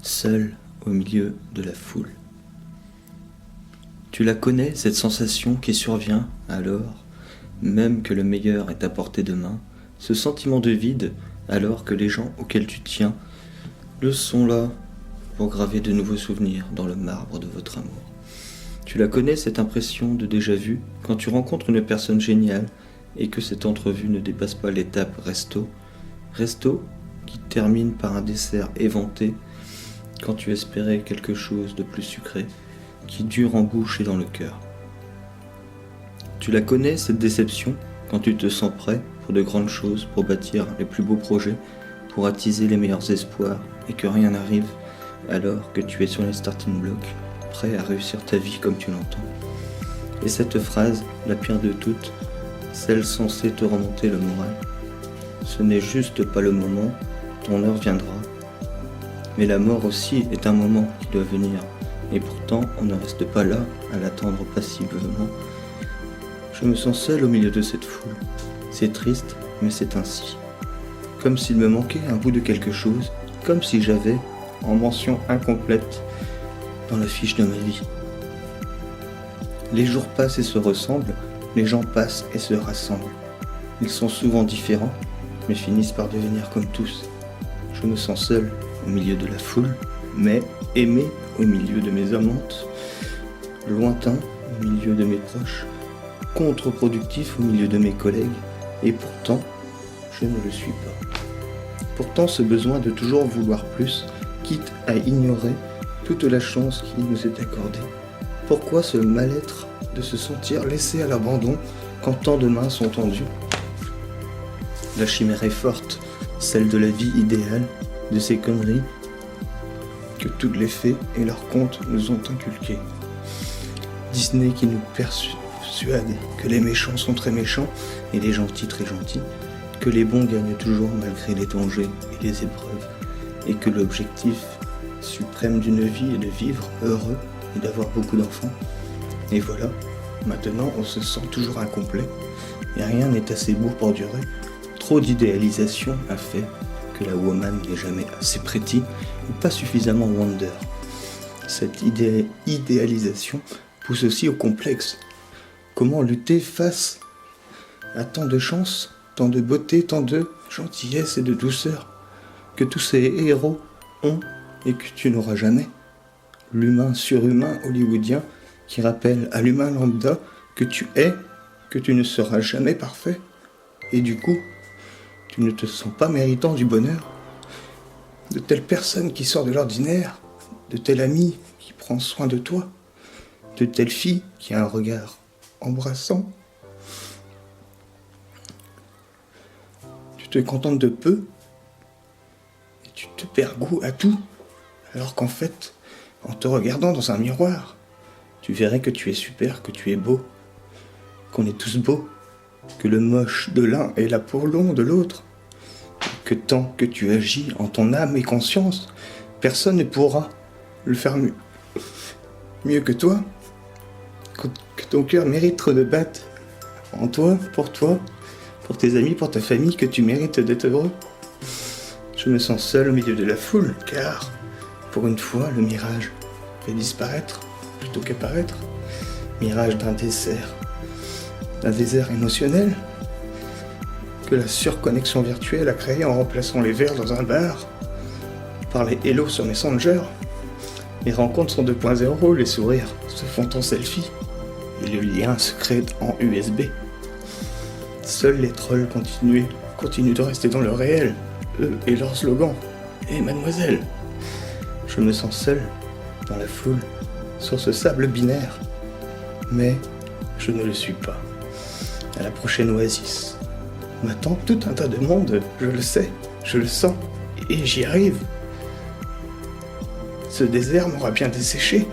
seul au milieu de la foule. Tu la connais, cette sensation qui survient alors, même que le meilleur est à portée de main, ce sentiment de vide alors que les gens auxquels tu tiens le sont là pour graver de nouveaux souvenirs dans le marbre de votre amour. Tu la connais, cette impression de déjà-vu, quand tu rencontres une personne géniale et que cette entrevue ne dépasse pas l'étape resto qui termine par un dessert éventé quand tu espérais quelque chose de plus sucré, qui dure en bouche et dans le cœur. Tu la connais, cette déception, quand tu te sens prêt pour de grandes choses, pour bâtir les plus beaux projets, pour attiser les meilleurs espoirs, et que rien n'arrive, alors que tu es sur les starting blocks, prêt à réussir ta vie comme tu l'entends. Et cette phrase, la pire de toutes, celle censée te remonter le moral. Ce n'est juste pas le moment, ton heure viendra. Mais la mort aussi est un moment qui doit venir, et pourtant on ne reste pas là à l'attendre passivement. Je me sens seul au milieu de cette foule. C'est triste, mais c'est ainsi. Comme s'il me manquait un bout de quelque chose, comme si j'avais, en mention incomplète, dans la fiche de ma vie. Les jours passent et se ressemblent, les gens passent et se rassemblent. Ils sont souvent différents, mais finissent par devenir comme tous. Je me sens seul au milieu de la foule, mais aimé au milieu de mes amantes, lointain au milieu de mes proches, contre-productif au milieu de mes collègues, et pourtant, je ne le suis pas. Pourtant, ce besoin de toujours vouloir plus, quitte à ignorer toute la chance qui nous est accordée. Pourquoi ce mal-être de se sentir laissé à l'abandon quand tant de mains sont tendues? La chimère est forte, celle de la vie idéale, de ces conneries que tous les faits et leurs contes nous ont inculqués. Disney qui nous persuade que les méchants sont très méchants et les gentils très gentils, que les bons gagnent toujours malgré les dangers et les épreuves, et que l'objectif suprême d'une vie est de vivre heureux et d'avoir beaucoup d'enfants. Et voilà, maintenant on se sent toujours incomplet, et rien n'est assez beau pour durer. Trop d'idéalisation a fait que la woman n'est jamais assez pretty ou pas suffisamment wonder. Cette idéalisation pousse aussi au complexe. Comment lutter face à tant de chance, tant de beauté, tant de gentillesse et de douceur que tous ces héros ont et que tu n'auras jamais? L'humain surhumain hollywoodien qui rappelle à l'humain lambda que tu es, que tu ne seras jamais parfait, et du coup, tu ne te sens pas méritant du bonheur, de telle personne qui sort de l'ordinaire, de tel ami qui prend soin de toi, de telle fille qui a un regard embrassant. Tu te contentes de peu et tu te perds goût à tout, alors qu'en fait, en te regardant dans un miroir, tu verrais que tu es super, que tu es beau, qu'on est tous beaux, que le moche de l'un est l'Apollon de l'autre, que tant que tu agis en ton âme et conscience, personne ne pourra le faire mieux que toi, que ton cœur mérite de battre en toi, pour tes amis, pour ta famille, que tu mérites d'être heureux. Je me sens seul au milieu de la foule, car, pour une fois, le mirage fait disparaître plutôt qu'apparaître. Mirage d'un désert émotionnel que la surconnexion virtuelle a créé en remplaçant les verres dans un bar par les hello sur Messenger. Les rencontres sont 2.0, les sourires se font en selfie et le lien se crée en USB. Seuls les trolls continuent de rester dans le réel, eux et leur slogan. Et mademoiselle, je me sens seul dans la foule, sur ce sable binaire, mais je ne le suis pas. À la prochaine oasis m'attend tout un tas de monde, je le sais, je le sens, et j'y arrive. Ce désert m'aura bien desséché,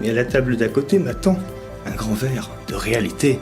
mais à la table d'à côté m'attend un grand verre de réalité.